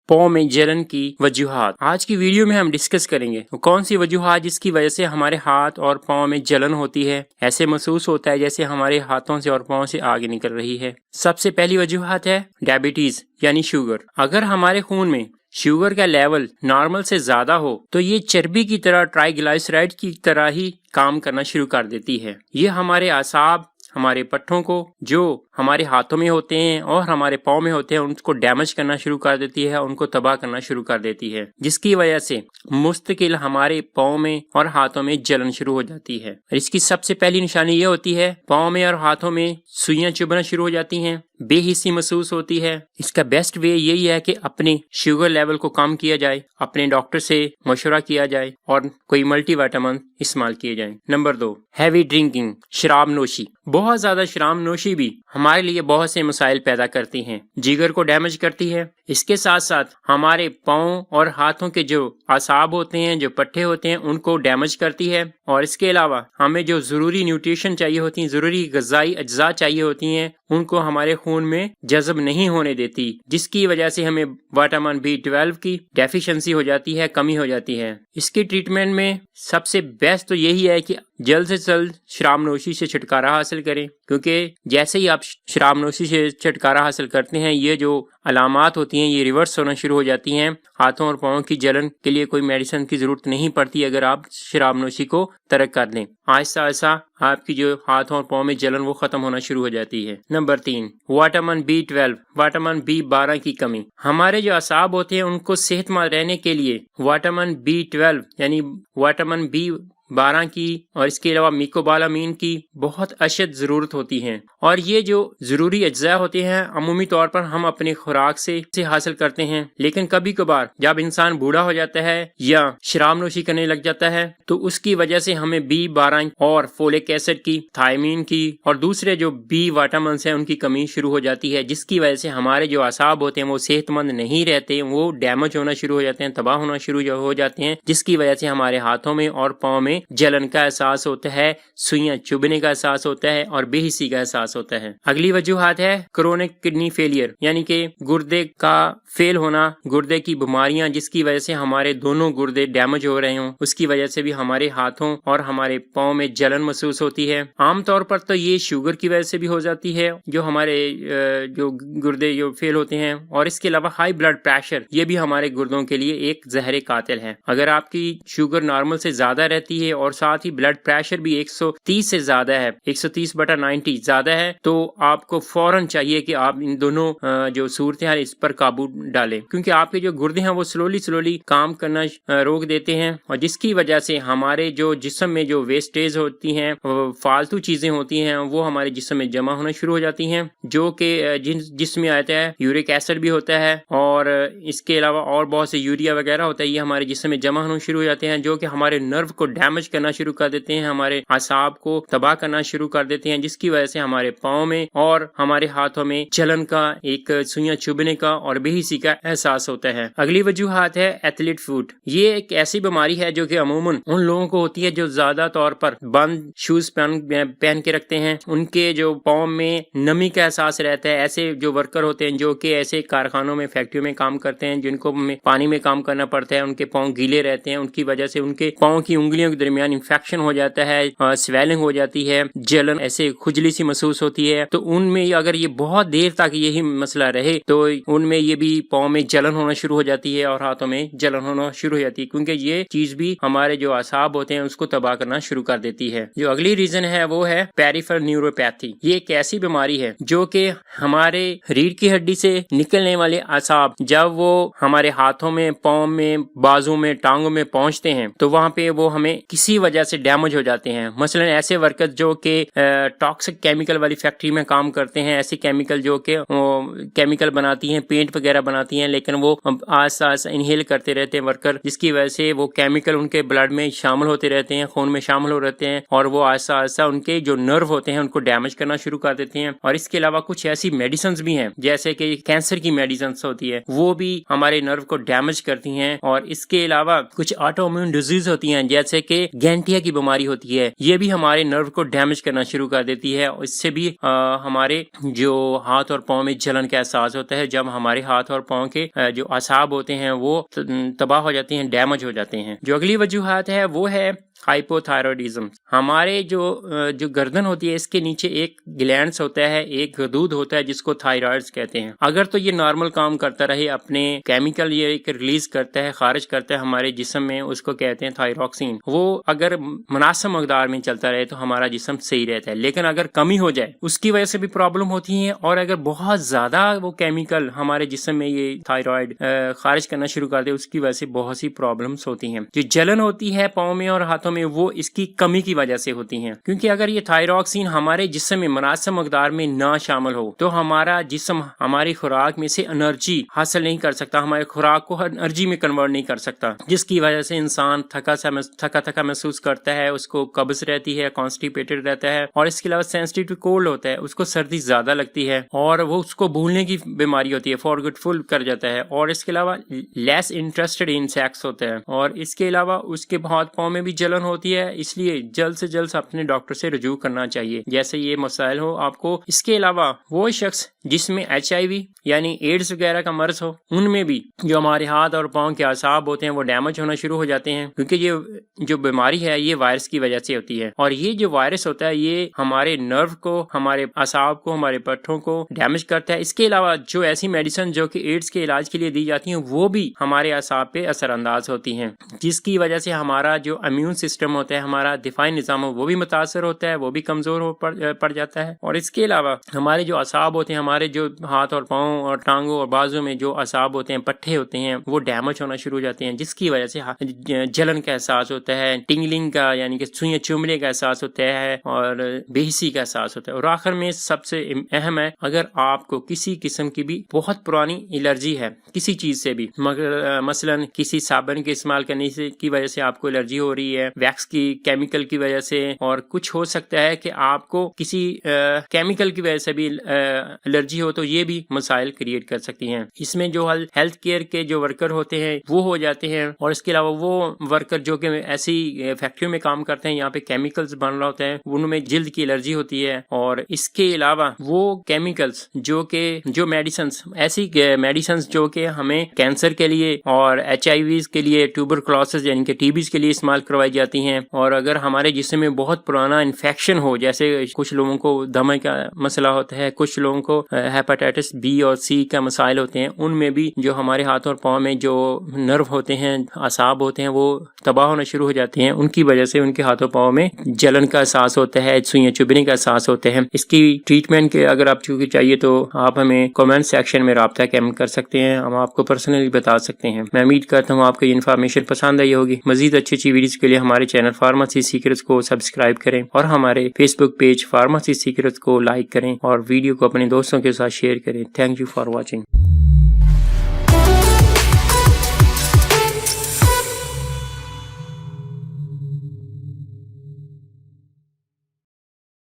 پاؤں میں جلن کی وجوہات۔ آج کی ویڈیو میں ہم ڈسکس کریں گے کون سی وجوہات جس کی وجہ سے ہمارے ہاتھ اور پاؤں میں جلن ہوتی ہے، ایسے محسوس ہوتا ہے جیسے ہمارے ہاتھوں سے اور پاؤں سے آگ نکل رہی ہے۔ سب سے پہلی وجوہات ہے ڈائبٹیز یعنی شوگر۔ اگر ہمارے خون میں شوگر کا لیول نارمل سے زیادہ ہو تو یہ چربی کی طرح ٹرائیگلائسرائڈ کی طرح ہی کام کرنا شروع کر دیتی ہے۔ یہ ہمارے اعصاب، ہمارے پٹھوں کو جو ہمارے ہاتھوں میں ہوتے ہیں اور ہمارے پاؤں میں ہوتے ہیں ان کو ڈیمیج کرنا شروع کر دیتی ہے، ان کو تباہ کرنا شروع کر دیتی ہے، جس کی وجہ سے مستقل ہمارے پاؤں میں اور ہاتھوں میں جلن شروع ہو جاتی ہے۔ اور اس کی سب سے پہلی نشانی یہ ہوتی ہے پاؤں میں اور ہاتھوں میں سوئیاں چبھنا شروع ہو جاتی ہیں، بے حسی محسوس ہوتی ہے۔ اس کا بیسٹ وے یہی ہے کہ اپنے شوگر لیول کو کم کیا جائے، اپنے ڈاکٹر سے مشورہ کیا جائے اور کوئی ملٹی وائٹامن استعمال کیے جائیں۔ نمبر 2، ہیوی ڈرنکنگ، شراب نوشی۔ بہت زیادہ شراب نوشی بھی ہمارے لیے بہت سے مسائل پیدا کرتی ہیں، جگر کو ڈیمیج کرتی ہے۔ اس کے ساتھ ساتھ ہمارے پاؤں اور ہاتھوں کے جو اعصاب ہوتے ہیں، جو پٹھے ہوتے ہیں، ان کو ڈیمیج کرتی ہے۔ اور اس کے علاوہ ہمیں جو ضروری نیوٹریشن چاہیے ہوتی ہیں، ضروری غذائی اجزاء چاہیے ہوتی ہیں، ان کو ہمارے خون میں جذب نہیں ہونے دیتی، جس کی وجہ سے ہمیں وٹامن B12 کی ڈیفیشنسی ہو جاتی ہے، کمی ہو جاتی ہے۔ اس کی ٹریٹمنٹ میں سب سے بیسٹ تو یہی ہے کہ جلد سے جلد شراب نوشی سے چھٹکارا حاصل کریں، کیونکہ جیسے ہی آپ شراب نوشی سے چھٹکارا حاصل کرتے ہیں یہ جو علامات ہوتی ہیں یہ ریورس ہونا شروع ہو جاتی ہیں۔ ہاتھوں اور پاؤں کی جلن کے لیے کوئی میڈیسن کی ضرورت نہیں پڑتی اگر آپ شراب نوشی کو ترک کر دیں۔ آہستہ آہستہ آپ کی جو ہاتھوں اور پاؤں میں جلن وہ ختم ہونا شروع ہو جاتی ہے۔ Number 3، vitamin B12، vitamin B12 کی کمی۔ ہمارے جو اعصاب ہوتے ہیں ان کو صحت مند رہنے کے لیے وٹامن B12 یعنی وٹامن B12 کی اور اس کے علاوہ میکوبالامین کی بہت اشد ضرورت ہوتی ہے، اور یہ جو ضروری اجزاء ہوتے ہیں عمومی طور پر ہم اپنی خوراک سے حاصل کرتے ہیں، لیکن کبھی کبھار جب انسان بوڑھا ہو جاتا ہے یا شراب نوشی کرنے لگ جاتا ہے تو اس کی وجہ سے ہمیں B12 اور فولک ایسڈ کی، تھائمین کی اور دوسرے جو B وٹامنس ہیں ان کی کمی شروع ہو جاتی ہے، جس کی وجہ سے ہمارے جو اعصاب ہوتے ہیں وہ صحت مند نہیں رہتے، وہ ڈیمیج ہونا شروع ہو جاتے ہیں، تباہ ہونا شروع ہو جاتے ہیں، جس کی وجہ سے ہمارے ہاتھوں میں اور پاؤں میں جلن کا احساس ہوتا ہے، سوئیاں چبھنے کا احساس ہوتا ہے اور بے حسی کا احساس ہوتا ہے۔ اگلی وجوہات ہے کرونک کڈنی فیلئر یعنی کہ گردے کا فیل ہونا، گردے کی بیماریاں جس کی وجہ سے ہمارے دونوں گردے ڈیمیج ہو رہے ہوں، اس کی وجہ سے بھی ہمارے ہاتھوں اور ہمارے پاؤں میں جلن محسوس ہوتی ہے۔ عام طور پر تو یہ شوگر کی وجہ سے بھی ہو جاتی ہے، جو ہمارے جو گردے جو فیل ہوتے ہیں، اور اس کے علاوہ ہائی بلڈ پریشر، یہ بھی ہمارے گردوں کے لیے ایک زہر قاتل ہے۔ اگر آپ کی شوگر نارمل سے زیادہ رہتی ہے اور ساتھ ہی بلڈ پریشر بھی 130 سے زیادہ ہے، 130/90 زیادہ ہے، تو آپ کو فوراً چاہیے کہ آپ ان دونوں جو صورتحال اس پر قابو ڈالیں، کیونکہ آپ کے جو گردے ہیں وہ سلولی کام کرنا روک دیتے ہیں، اور جس کی وجہ سے ہمارے جو جسم میں جو ویسٹیج ہوتی ہیں، فالتو چیزیں ہوتی ہیں، وہ ہمارے جسم میں جمع ہونا شروع ہو جاتی ہیں، جو کہ جسم میں آتا ہے یورک ایسڈ بھی ہوتا ہے، اور اس کے علاوہ اور بہت سے یوریا وغیرہ ہوتا ہے، یہ ہمارے جسم میں جمع ہونا شروع ہو جاتے ہیں، جو کہ ہمارے نرو کو ڈیمیج کرنا شروع کر دیتے ہیں، ہمارے اعصاب کو تباہ کرنا شروع کر دیتے ہیں، جس کی وجہ سے ہمارے پاؤں میں اور ہمارے ہاتھوں میں جلن کا، ایک سوئیاں چبھنے کا اور بے حسی کا احساس ہوتا ہے۔ اگلی وجوہات ہے ایتھلیٹ فوٹ۔ یہ ایک ایسی بیماری ہے جو کہ عموماً ان لوگوں کو ہوتی ہے جو زیادہ طور پر بند شوز پہن کے رکھتے ہیں، ان کے جو پاؤں میں نمی کا احساس رہتا ہے۔ ایسے جو ورکر ہوتے ہیں جو کہ ایسے کارخانوں میں، فیکٹریوں میں کام کرتے ہیں، جن کو پانی میں کام کرنا پڑتا ہے، ان کے پاؤں گیلے رہتے ہیں، ان کی وجہ سے ان کے پاؤں کی انگلیوں کے درمیان انفیکشن ہو جاتا ہے، سویلنگ ہو جاتی ہے، جلن ایسے کھجلی سی محسوس ہوتی ہے۔ تو ان میں اگر یہ بہت دیر تک یہی مسئلہ رہے تو ان میں یہ بھی پاؤں میں جلن ہونا شروع ہو جاتی ہے اور ہاتھوں میں جلن ہونا شروع ہو جاتی ہے، کیونکہ یہ چیز بھی ہمارے جو اعصاب ہوتے ہیں اس کو تباہ کرنا شروع کر دیتی ہے۔ جو اگلی ریزن ہے وہ ہے پیریفرل نیوروپیتھی۔ یہ ایک ایسی بیماری ہے جو کہ ہمارے ریڑھ کی ہڈی سے نکلنے والے اعصاب جب وہ ہمارے ہاتھوں میں، پاؤں میں، بازو میں، ٹانگوں میں پہنچتے ہیں تو وہاں پہ وہ ہمیں کسی وجہ سے ڈیمیج ہو جاتے ہیں۔ مثلا ایسے ورکر جو کہ ٹاکسک کیمیکل والی فیکٹری میں کام کرتے ہیں، ایسی کیمیکل جو کہ کیمیکل بناتی ہیں، پینٹ وغیرہ بناتی ہیں، لیکن وہ آہستہ آہستہ انہیل کرتے رہتے ہیں ورکر، جس کی وجہ سے وہ کیمیکل ان کے بلڈ میں شامل ہوتے رہتے ہیں، خون میں شامل ہو رہتے ہیں، اور وہ آہستہ آہستہ ان کے جو نرو ہوتے ہیں ان کو ڈیمیج کرنا شروع کر دیتے ہیں۔ اور اس کے علاوہ کچھ ایسی میڈیسنز بھی ہیں جیسے کہ کینسر کی میڈیسنز ہوتی ہے، وہ بھی ہمارے نرو کو ڈیمیج کرتی ہیں۔ اور اس کے علاوہ کچھ آٹو امیون ڈیزیز ہوتی ہیں جیسے کہ جیسے گینٹیا کی بیماری ہوتی ہے، یہ بھی ہمارے نرو کو ڈیمیج کرنا شروع کر دیتی ہے، اس سے بھی ہمارے جو ہاتھ اور پاؤں میں جلن کا احساس ہوتا ہے، جب ہمارے ہاتھ اور پاؤں کے جو اعصاب ہوتے ہیں وہ تباہ ہو جاتے ہیں، ڈیمیج ہو جاتے ہیں۔ جو اگلی وجوہات ہے وہ ہے ہائپوتھائرائڈزم۔ ہمارے جو گردن ہوتی ہے اس کے نیچے ایک گلینڈز ہوتا ہے، ایک غدود ہوتا ہے جس کو تھائرائڈز کہتے ہیں۔ اگر تو یہ نارمل کام کرتا رہے، اپنے کیمیکل یہ ایک ریلیز کرتا ہے، خارج کرتا ہے ہمارے جسم میں، اس کو کہتے ہیں تھائروکسین، وہ اگر مناسب مقدار میں چلتا رہے تو ہمارا جسم صحیح رہتا ہے۔ لیکن اگر کمی ہو جائے اس کی وجہ سے بھی پرابلم ہوتی ہیں، اور اگر بہت زیادہ وہ کیمیکل ہمارے جسم میں یہ تھائرائڈ خارج کرنا شروع کر دے، اس کی وجہ سے بہت سی پرابلمس ہوتی ہیں۔ جو جلن ہوتی ہے پاؤں میں اور ہاتھوں میں وہ اس کی کمی کی وجہ سے ہوتی ہیں، کیونکہ اگر یہ تھائروکسین ہمارے جسم میں مناسب مقدار میں نہ شامل ہو تو ہمارا جسم ہماری خوراک میں سے انرجی حاصل نہیں کر سکتا، ہمارے خوراک کو انرجی میں کنورٹ نہیں کر سکتا، جس کی وجہ سے انسان تھکا محسوس کرتا ہے، اس کو قبض رہتی ہے، کانسٹیپیٹڈ رہتا ہے، اور اس کے علاوہ سینسٹیو ٹو کولڈ ہوتا ہے، اس کو سردی زیادہ لگتی ہے، اور وہ اس کو بھولنے کی بیماری ہوتی ہے، فارگیٹفل کر جاتا ہے، اور اس کے علاوہ لیس انٹرسٹڈ ان سیکس ہوتا ہے، اور اس کے علاوہ اس کے ہاتھ پاؤں میں بھی جلن ہوتی ہے۔ اس لیے جلد سے جلد اپنے ڈاکٹر سے رجوع کرنا چاہیے جیسے یہ مسائل ہو آپ کو۔ اس کے علاوہ وہ شخص جس میں HIV یعنی ایڈز وغیرہ کا مرض ہو، ان میں بھی جو ہمارے ہاتھ اور پاؤں کے اعصاب ہوتے ہیں وہ ڈیمیج ہونا شروع ہو جاتے ہیں، کیونکہ یہ جو بیماری ہے یہ وائرس کی وجہ سے ہوتی ہے، اور یہ جو وائرس ہوتا ہے یہ ہمارے نرو کو، ہمارے اعصاب کو، ہمارے پٹھوں کو ڈیمیج کرتا ہے۔ اس کے علاوہ جو ایسی میڈیسن جو کہ ایڈز کے علاج کے لیے دی جاتی ہیں وہ بھی ہمارے اعصاب پہ اثر انداز ہوتی ہیں، جس کی وجہ سے ہمارا جو امیون سسٹم ہوتا ہے، ہمارا دفاعی نظام وہ بھی متاثر ہوتا ہے، وہ بھی کمزور پڑ جاتا ہے۔ اور اس کے علاوہ ہمارے جو اعصاب ہوتے ہیں، ہمارے جو ہاتھ اور پاؤں اور ٹانگوں اور بازو میں جو اعصاب ہوتے ہیں، پٹھے ہوتے ہیں، وہ ڈیمیج ہونا شروع ہو جاتے ہیں، جس کی وجہ سے جلن کا احساس ہوتا ہے، ٹنگلنگ کا یعنی کہ سوئیاں چومنے کا احساس ہوتا ہے، اور بے حسی کا احساس ہوتا ہے۔ اور آخر میں سب سے اہم ہے، اگر آپ کو کسی قسم کی بھی بہت پرانی الرجی ہے کسی چیز سے بھی، مثلا کسی صابن کے استعمال کرنے کی وجہ سے آپ کو الرجی ہو رہی ہے، ویکس کی کیمیکل کی وجہ سے، اور کچھ ہو سکتا ہے کہ آپ کو کسی کیمیکل کی وجہ سے بھی الرجی ہو، تو یہ بھی مسائل کریٹ کر سکتی ہیں۔ اس میں جو ہیلتھ کیئر کے جو ورکر ہوتے ہیں وہ ہو جاتے ہیں، اور اس کے علاوہ وہ ورکر جو کہ ایسی فیکٹریوں میں کام کرتے ہیں یہاں پہ کیمیکلز بن رہا ہوتا ہے، ان میں جلد کی الرجی ہوتی ہے۔ اور اس کے علاوہ وہ کیمیکلز جو میڈیسنز، ایسی میڈیسنز جو کہ ہمیں کینسر کے لیے اور HIV کے لیے، ٹیوبرکلوسس یعنی کہ TBs کے لیے استعمال کروائی جاتی ہیں، اور اگر ہمارے جسم میں بہت پرانا انفیکشن ہو، جیسے کچھ لوگوں کو دمے کا مسئلہ ہوتا ہے، کچھ لوگوں کو ہیپاٹائٹس B اور C کا مسائل ہوتے ہیں، ان میں بھی جو ہمارے ہاتھ اور پاؤں میں جو نرو ہوتے ہیں، اعصاب ہوتے ہیں، وہ تباہ ہونا شروع ہو جاتے ہیں، ان کی وجہ سے ان کے ہاتھوں پاؤں میں جلن کا احساس ہوتا ہے، سوئیاں چبھنے کا احساس ہوتا ہے۔ اس کی ٹریٹمنٹ کے اگر آپ کو چاہیے تو آپ ہمیں کامنٹ سیکشن میں رابطہ قائم کر سکتے ہیں، ہم آپ کو پرسنلی بتا سکتے ہیں۔ میں امید کرتا ہوں آپ کو یہ انفارمیشن پسند آئی ہوگی۔ مزید اچھی ویڈیوز کے لیے ہمارے چینل فارمیسی سیکرٹس کو سبسکرائب کریں، اور ہمارے فیس بک پیج فارمیسی سیکرٹس کو لائک کریں، اور ویڈیو کو اپنے دوستوں کے ساتھ شیئر کریں۔ Thank you for watching.